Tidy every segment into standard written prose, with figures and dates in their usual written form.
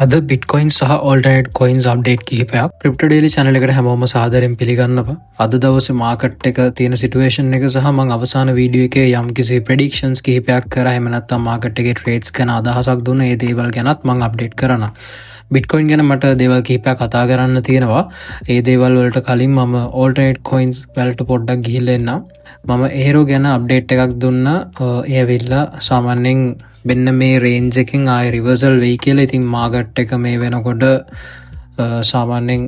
අද බිට්කොයින් සහ ඕල්ටර්නේට් coins update කිහිපයක් ක්‍රිප්ටෝ ඩේලි channel එකට හැමෝම සාදරයෙන් පිළිගන්නවා. අද දවසේ මාකට් එක තියෙන සිටුේෂන් එක සහ මම අවසාන වීඩියෝ එකේ යම්කිසි ප්‍රෙඩික්ෂන්ස් කිහිපයක් කරා. එහෙම නැත්නම් මාකට් එකේ ට්‍රේඩ්ස් ගැන අදහසක් දුන්න ඒ දේවල් ගැනත් මම අප්ඩේට් කරනවා. බිට්කොයින් ගැන මට දේවල් කිහිපයක් කතා කරන්න තියෙනවා. ඒ දේවල් වලට කලින් මම ඕල්ටර්නේට් කොයින්ස් වලට පොඩ්ඩක් ගිහිල්ලා එන්නම්. මම ඒරෝ ගැන අප්ඩේට් එකක් දුන්නා. ඒ ඇවිල්ලා සාමාන්‍යයෙන් මෙන්න මේ රේන්ජ් එකෙන් ආය රිවර්සල් වෙයි කියලා. ඉතින් මාකට් එක මේ වෙනකොට සාමාන්‍යයෙන්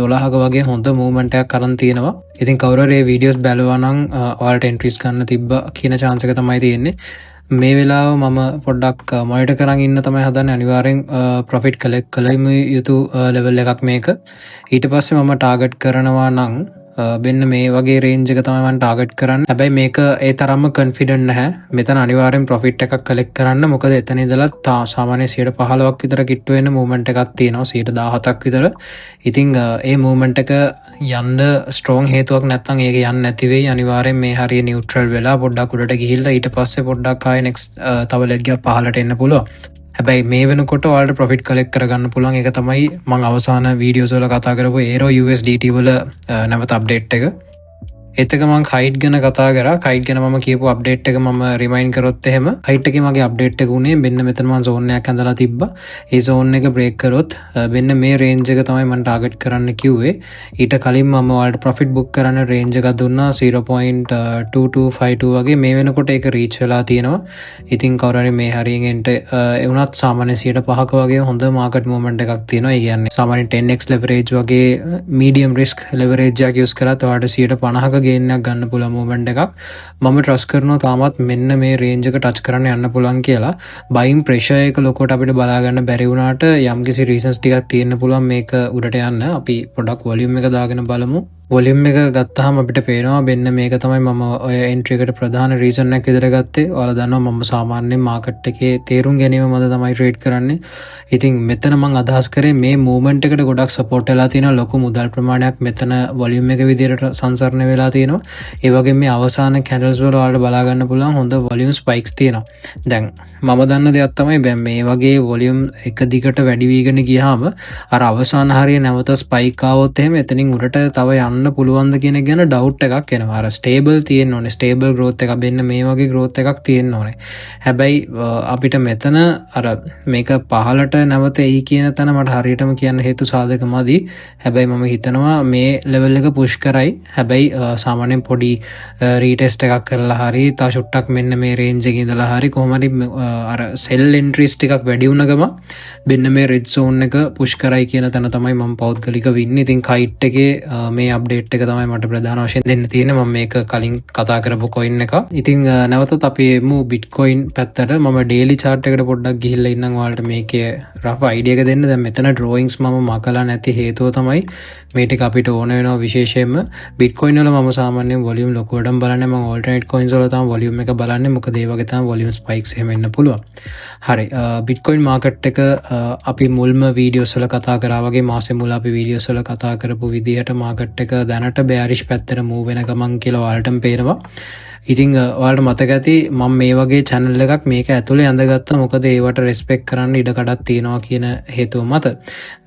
12ක වගේ හොඳ මූව්මන්ට් එකක් අරන් තියෙනවා. ඉතින් කවුරු හරි මේ වීඩියෝස් බැලුවා නම් ඔයාලට එන්ට්‍රීස් ගන්න තිබ්බ කියන chance එක තමයි තියෙන්නේ. මේ වෙලාව මම පොඩ්ඩක් මොනිටර් කරන් ඉන්න තමයි හදන්නේ. අනිවාර්යෙන් ප්‍රොෆිට් කලෙක්ට් කළම යුතු ලෙවල් එකක් මේක. ඊට පස්සේ මම ටාගට් කරනවා නම් මෙන්න මේ වගේ රේන්ජ් එක තමයි මම ටාගට් කරන්නේ. හැබැයි මේක ඒ තරම්ම කොන්ෆිඩන්ට් නැහැ. මෙතන අනිවාර්යෙන් ප්‍රොෆිට් එකක් කලෙක්ට් කරන්න. මොකද එතන ඉඳලා සාමාන්‍ය 15ක් විතර කිට්ටු වෙන මූවමන්ට් එකක් තියෙනවා. 17ක් විතර. ඉතින් ඒ මූවමන්ට් එක යන්න ස්ට්‍රෝං හේතුවක් නැත්නම් ඒක යන්න නැති වෙයි. අනිවාර්යෙන් මේ හරිය නියුට්‍රල් වෙලා පොඩ්ඩක් උඩට ගිහිල්ලා ඊට පස්සේ පොඩ්ඩක් ආයෙ නෙක්ස්ට් තව ලෙග් එකක් පහළට එන්න පුළුවන්. හැබැයි මේ වෙනකොට ඔයාලට ප්‍රොෆිට් කලෙක්ට් කරගන්න පුළුවන්. ඒක තමයි මම අවසාන වීඩියෝස් වල කතා කරපු ඒරෝ USDT වල නැවත අප්ඩේට් එක. එතක මම කයිට් ගැන කතා කරා. කයිට් ගැන මම කියපු අප්ඩේට් එක මම රිමයින්ඩ් කරොත් එහෙම කයිට් එකේ මගේ අප්ඩේට් එක උනේ මෙන්න මෙතන මම zone එකක් ඇඳලා තිබ්බා. ඒ zone එක බ්‍රේක් කරොත් මෙන්න මේ රේන්ජ් එක තමයි මම ටාගට් කරන්න කිව්වේ. ඊට කලින් මම ඔයාලට ප්‍රොෆිට් බුක් කරන්න රේන්ජ් එකක් දුන්නා 0.2252 වගේ. මේ වෙනකොට ඒක රීච් වෙලා තියෙනවා. ඉතින් කවුරු හරි මේ හරියෙන් එන්ට ඒ වුණත් සාමාන්‍ය 5% වගේ හොඳ මාකට් මූවමන්ට් එකක් තියෙනවා. ඒ කියන්නේ සාමාන්‍ය 10x leverage වගේ medium risk leverage එකක් යූස් කරාත් ඔයාලට 50%ක ගේන්නක් ගන්න පුළුවන් මූවමන්ට් එකක්. මම ට්‍රස්ට් කරනවා තාමත් මෙන්න මේ රේන්ජ් එක ටච් කරන්න යන්න පුළුවන් කියලා. බයින් ප්‍රෙෂර් එක ලොකෝට අපිට බලා ගන්න බැරි වුණාට යම්කිසි රීසන්ස් ටිකක් තියෙන්න පුළුවන් මේක උඩට යන්න. අපි පොඩක් වොලියුම් එක දාගෙන බලමු. වොලියුම් එක ගත්තාම අපිට පේනවා මෙන්න මේක තමයි මම ඔය එන්ට්‍රි එකට ප්‍රධාන රීසන් එකක් විදිහට ගත්තේ. ඔයාලා දන්නවා මම සාමාන්‍යයෙන් මාකට් එකේ තේරුම් ගැනීම මත තමයි ට්‍රේඩ් කරන්නේ. ඉතින් මෙතන මම අදහස් කරේ මේ මූවමන්ට් එකට ගොඩක් සපෝට් වෙලා තියෙනවා. ලොකු මුදල් ප්‍රමාණයක් මෙතන වොලියුම් එක විදිහට සංසරණය වෙලා තියෙනවා. ඒ වගේම මේ අවසාන කැන්ඩල්ස් වල ඔයාලට බලා ගන්න පුළුවන් හොඳ වොලියුම් ස්පයික්ස් තියෙනවා. දැන් මම දන්න දෙයක් තමයි දැන් මේ වගේ වොලියුම් එක දිගට වැඩි වීගෙන ගියාම අර අවසාන හරිය නැවත ස්පයික් ආවොත් එහෙම එතනින් උඩට තව යන්න පුළුවන්ද කියන ගැන ඩවුට් එකක් එනවා. අර ස්ටේබල් තියෙන්න ඕනේ. ස්ටේබල් growth එකක් වෙන්න මේ වගේ growth එකක් තියෙන්න ඕනේ. හැබැයි අපිට මෙතන අර මේක පහලට නැවත එයි කියන තැන මට හරියටම කියන්න හේතු සාධක මදි. හැබැයි මම හිතනවා මේ ලෙවල් එක පුෂ් කරයි. හැබැයි සාමාන්‍යයෙන් පොඩි රීටෙස්ට් එකක් කරලා හරි තා ෂොට්ටක් මෙන්න මේ රේන්ජ් එකේ ඉඳලා හරි කොහොම හරි අර සෙල් එන්ට්‍රීස් ටිකක් වැඩි වුණ ගම මෙන්න මේ රෙඩ් zone එක පුෂ් කරයි කියන තැන තමයි මම පෞද්ගලිකව ඉන්නේ. ඉතින් කයිට් එකේ මේ අප්ඩේට් එක තමයි මට ප්‍රධාන වශයෙන් දෙන්න තියෙන්නේ. මම මේක කලින් කතා කරපු කොයින් එක. ඉතින් නැවතත් අපි එමු බිට්කොයින් පැත්තට. මම ඩේලි chart එකට පොඩ්ඩක් ගිහිල්ලා ඉන්නම් ඔයාලට මේකේ රෆ් අයිඩියා එක දෙන්න. දැන් මෙතන drawings මම මකලා නැති හේතුව තමයි මේ ටික අපිට ඕන වෙනවා. විශේෂයෙන්ම බිට්කොයින් වල මම සාමාන්‍යයෙන් වොලියුම් ලොකුවටම බලන්නේ. මම ඕල්ටර්නේට් කොයින්ස් වල තමයි වොලියුම් එක බලන්නේ. මොකද ඒ වගේ තමයි වොලියුම් ස්පයික්ස් එහෙම එන්න පුළුවන්. හරි. බිට්කොයින් මාකට් එක අපි මුල්ම වීඩියෝස් වල කතා කරා වගේ මාසෙ මුල අපි වීඩියෝස් වල කතා කරපු විදිහට මාකට් එක දැනට බෑරිෂ් පැත්තට මූව් වෙන ගමන් කියලා ඔයාලටම පේනවා. ඉතින් ඔයාලට මතක ඇති මම මේ වගේ channel එකක් මේක ඇතුලේ ඇඳගත්තා. මොකද ඒවට රෙස්පෙක්ට් කරන්න ඉඩ කඩක් තියෙනවා කියන හේතුව මත.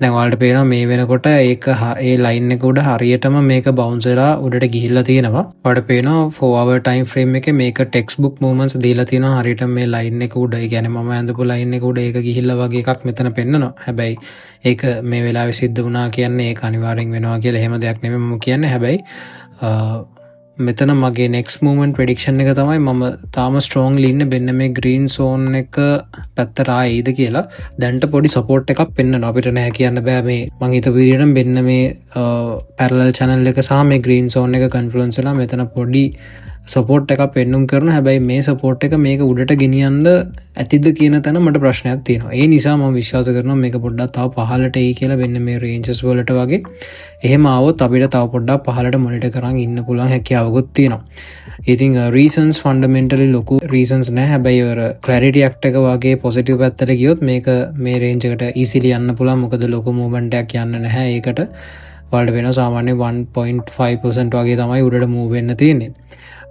දැන් ඔයාලට පේනවා මේ වෙනකොට ඒක ඒ ලයින් එක උඩ හරියටම මේක බවුන්ස් වෙලා උඩට ගිහිල්ලා තියෙනවා. ඔයාලට පේනවා 4 hour time frame එකේ මේක textbook movements දීලා තියෙනවා. හරියටම මේ ලයින් එක උඩ. ඒ කියන්නේ මම ඇඳපු ලයින් එක උඩ ඒක ගිහිල්ලා වගේ එකක් මෙතන පෙන්නනවා. හැබැයි ඒක මේ වෙලාවේ සිද්ධ වුණා කියන්නේ ඒක අනිවාර්යෙන් වෙනවා කියලා එහෙම දෙයක් නෙමෙයි මම කියන්නේ. හැබැයි මෙතන මගේ next movement prediction එක තමයි මම තාම strongly ඉන්නේ මෙන්න මේ green zone එක පැත්තට ආයිද කියලා. දැන්ට පොඩි support එකක් පෙන්නනවා. අපිට නෑ කියන්න බෑ මේ මං හිතපු විදිහට මෙන්න මේ parallel channel එක සහ මේ green zone එක confluence වෙලා මෙතන පොඩි සපෝට් එකක් පෙන්නුම් කරන. හැබැයි මේ සපෝට් එක මේක උඩට ගෙනියන්න ඇතිද කියන තැන මට ප්‍රශ්නයක් තියෙනවා. ඒ නිසා මම විශ්වාස කරනවා මේක පොඩ්ඩක් තව පහළට එයි කියලා වෙන්න මේ රේන්ජස් වලට වගේ. එහෙම ආවොත් අපිට තව පොඩ්ඩක් පහළට මොනිටර් කරන් ඉන්න පුළුවන් හැකියාවකුත් තියෙනවා. ඉතින් රීසන්ස් ෆන්ඩමෙන්ටලි ලොකු රීසන්ස් නැහැ. හැබැයි අර ක්ලැරිටි ඇක්ට් එක වගේ පොසිටිව් පැත්තට ගියොත් මේක මේ රේන්ජ් එකට ඊසිලි යන්න පුළුවන්. මොකද ලොකු මූවමන්ට් එකක් යන්න නැහැ. ඒකට ඔයාලට වෙන සාමාන්‍ය 1.5% වගේ තමයි උඩට මූව් වෙන්න තියෙන්නේ.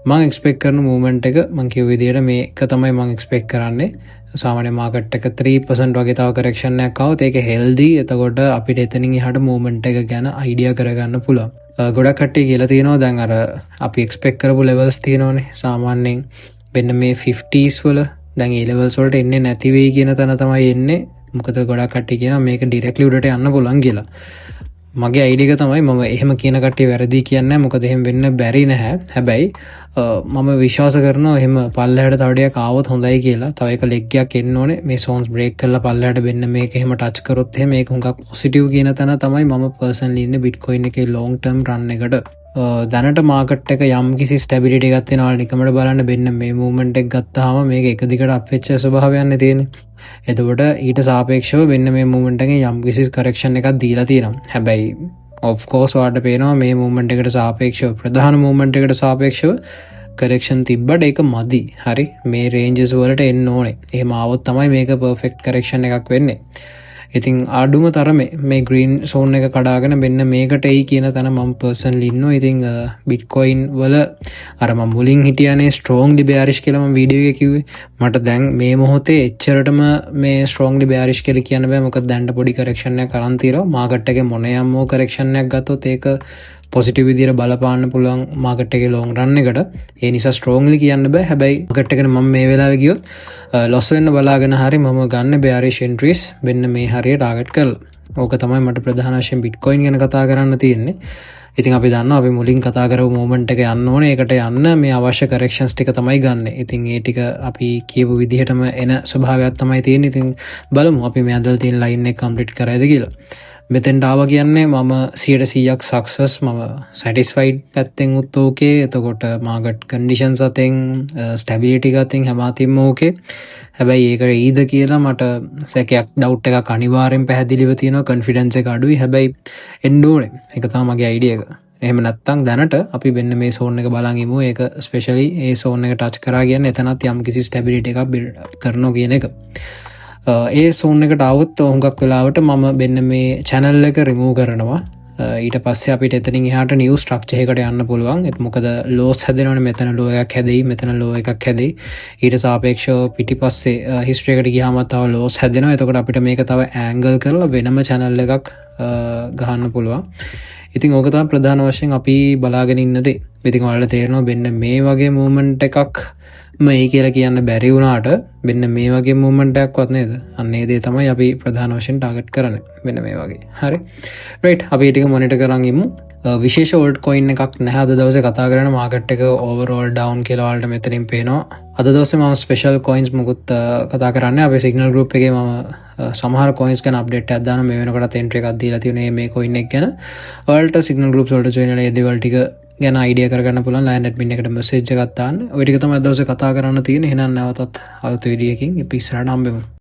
මං එක්ස්පෙක්ට් කරන මූව්මන්ට් එක මං කිව්ව විදිහට මේක තමයි මං එක්ස්පෙක්ට් කරන්නේ. සාමාන්‍ය මාකට් එක 3% වගේ තව කරෙක්ෂන් එකක් આવුත් ඒක හෙල්දි. එතකොට අපිට එතනින් එහාට මූව්මන්ට් එක ගැන අයිඩියා කරගන්න පුළුවන්. ගොඩක් කට්ටිය කියලා තියෙනවා දැන් අර අපි එක්ස්පෙක්ට් කරපු ලෙවල්ස් තියෙනවනේ. සාමාන්‍යයෙන් වෙන්න මේ 50s වල දැන් ඒ ලෙවල්ස් වලට එන්නේ නැති වෙයි කියන තැන තමයි එන්නේ. මොකද ගොඩක් කට්ටිය කියනවා මේක ඩිරෙක්ට්ලි උඩට යන්න පුළුවන් කියලා. මගේ අයිඩියා එක තමයි මම එහෙම කියන කට්ටිය වැරදි කියන්නේ නැහැ. මොකද එහෙම වෙන්න බැරි නැහැ. හැබැයි මම විශ්වාස කරනවා එහෙම පල්ලෙහාට තව ටිකක් ආවොත් හොඳයි කියලා. තව එක ලෙග් එකක් එන්න ඕනේ. මේ සෝන්ස් බ්‍රේක් කරලා පල්ලෙහාට වෙන්න මේක එහෙම ටච් කරොත් එහෙම මේක හුඟක් පොසිටිව් කියන තැන තමයි මම පර්සනලි ඉන්නේ බිට්කොයින් එකේ ලොන්ග් ටර්ම් රන් එකට. දැනට මාකට් එක යම් කිසි ස්ටැබිලිටි එකක් තියෙනවා. නිකමට බලන්න වෙන්න මේ මූව්මන්ට් එක ගත්තාම මේක එක දිගට අප් වෙච්ච ස්වභාවයක්නේ තියෙන්නේ. එතකොට ඊට සාපේක්ෂව වෙන්න මේ මූව්මන්ට් එකෙන් යම් කිසි කරෙක්ෂන් එකක් දීලා තියෙනවා. හැබැයි of course ඔයාලට පේනවා මේ මූව්මන්ට් එකට සාපේක්ෂව ප්‍රධාන මූව්මන්ට් එකට සාපේක්ෂව කරෙක්ෂන් තිබ්බට ඒක මදි. හරි මේ රේන්ජස් වලට එන්න ඕනේ. එහෙම ආවොත් තමයි මේක පර්ෆෙක්ට් කරෙක්ෂන් එකක් වෙන්නේ. ඉතින් අඩුම තරමේ මේ ග්‍රීන් සෝන් එක කඩාගෙන මෙන්න මේකට එයි කියන තැන මම පර්සනලි ඉන්නවා. ඉතින් බිට්කොයින් වල අර මම මුලින් හිටියානේ ස්ට්‍රෝන්ලි බෑරිෂ් කියලා මම වීඩියෝ එකේ කිව්වේ. මට දැන් මේ මොහොතේ එච්චරටම මේ ස්ට්‍රෝන්ලි බෑරිෂ් කියලා කියන්න බෑ. මොකද දැන්ට පොඩි කරෙක්ෂන් එකක් අරන් තියෙනවා. මාකට් එකේ මොන යම්මෝ කරෙක්ෂන් එකක් ගත්තොත් ඒක පොසිටිව් විදියට බලපාන්න පුළුවන් මාකට් එකේ ලොන්ග් රන් එකට. ඒ නිසා ස්ට්‍රෝන්ලි කියන්න බෑ. හැබැයි මාකට් එකට මම මේ වෙලාවේ ගියොත් ලොස් වෙන්න බලාගෙන හරි මම ගන්න බෑරිෂ් එන්ට්‍රීස් වෙන්න මේ හරිය ටාගට් කරලා. ඕක තමයි මට ප්‍රධාන වශයෙන් බිට්කොයින් ගැන කතා කරන්න තියෙන්නේ. ඉතින් අපි දන්නවා අපි මුලින් කතා කරපු මූව්මන්ට් එක යන්න ඕනේ. ඒකට යන්න මේ අවශ්‍ය කරෙක්ෂන්ස් ටික තමයි ගන්න. ඉතින් ඒ ටික අපි කියපු විදිහටම එන ස්වභාවයක් තමයි තියෙන්නේ. ඉතින් බලමු අපි මේ අදල් තියෙන ලයින් එක කම්ප්ලීට් කරයිද කියලා. මෙතෙන්ට ආව කියන්නේ මම 100%ක් සක්සස්. මම සැටිස්ෆයිඩ් පැත්තෙන් උත් ඕකේ. එතකොට මාකට් කන්ඩිෂන්ස් අතෙන් ස්ටැබිලිටි අතෙන් හැම අතින්ම ඕකේ. හැබැයි ඒක ඊද කියලා මට සැකයක් ඩවුට් එකක් අනිවාර්යෙන් පැහැදිලිව තියෙනවා. කොන්ෆිඩන්ස් එක අඩුයි. හැබැයි එන්න ඕනේ. ඒක තමයි මගේ අයිඩියා එක. එහෙම නැත්තම් දැනට අපි වෙන්න මේ සෝන් එක බලන් ඉමු. ඒක ස්පෙෂලි ඒ සෝන් එක ටච් කරා කියන්නේ එතනත් යම් කිසි ස්ටැබිලිටි එකක් බිල්ඩ් කරනවා කියන එක. ඒ සෝන් එකට આવුත් හුඟක් වෙලාවට මම වෙන්න මේ channel එක remove කරනවා. ඊට පස්සේ අපිට එතනින් එහාට new structure එකකට යන්න පුළුවන්. ඒත් මොකද lows හැදෙනවනේ. මෙතන low එකක් හැදෙයි, මෙතන low එකක් හැදෙයි. ඊට සාපේක්ෂව පිටිපස්සේ history එකට ගියාම තව lows හැදෙනවා. එතකොට අපිට මේක තව angle කරලා වෙනම channel එකක් ගහන්න පුළුවන්. ඉතින් ඕක තමයි ප්‍රධාන වශයෙන් අපි බලාගෙන ඉන්න දේ. ඉතින් ඔයාලට තේරෙනවා වෙන්න මේ වගේ movement එකක් මේ කියලා කියන්න බැරි වුණාට වෙන්න මේ වගේ මූව්මන්ට් එකක්වත් නේද? අන්න ඒ දේ තමයි අපි ප්‍රධාන වශයෙන් ටාගට් කරන්නේ. වෙන්න මේ වගේ. හරි. රයිට්. අපි ටික මොනිටර් කරන් ඉමු. විශේෂ ඕල්ට් කොයින් එකක් නැහැ අද දවසේ කතා කරන මාකට් එක ඕවරෝල් ඩවුන් කියලා වලට මෙතනින් පේනවා. අද දවසේ මම ස්පෙෂල් කොයින්ස් මුකුත් කතා කරන්නේ. අපේ සිග්නල් ගෲප් එකේ මම සමහර කොයින්ස් ගැන අප්ඩේට් එකක් දානවා. මේ වෙනකොට එන්ට්‍රි එකක් දීලා තියෙනවා මේ කොයින් එක ගැන. ඔයාලට සිග්නල් ගෲප්ස් වලට ජොයින් වෙලා ඒ දේවල් ටික ගැන අයිඩියා කරගන්න පුළුවන්. ලයින් ඇඩ්මින් එකට මෙසේජ් එකක් දාන්න. ඔය ටික තමයි දවසේ කතා කරන්න තියෙන්නේ. එහෙනම් නැවතත් අලුත් වීඩියෝ එකකින් අපි ඉස්සරහට හම්බෙමු.